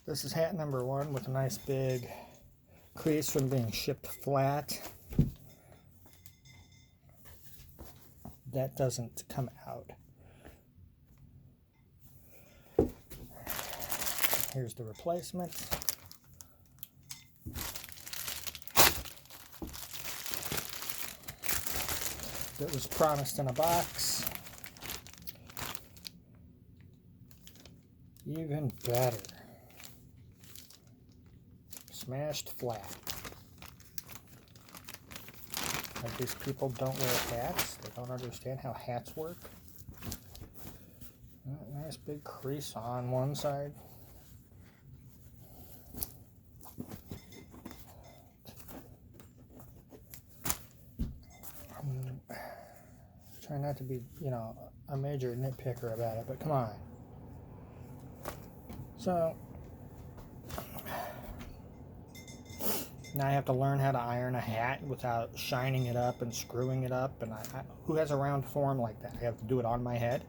This is hat number 1 with a nice big crease from being shipped flat. That doesn't come out. Here's the replacement. That was promised in a box. Even better. Smashed flat. Like these people don't wear hats. They don't understand how hats work. Nice big crease on one side. Try not to be, a major nitpicker about it, but come on. So, now I have to learn how to iron a hat without shining it up and screwing it up. And who has a round form like that? I have to do it on my head.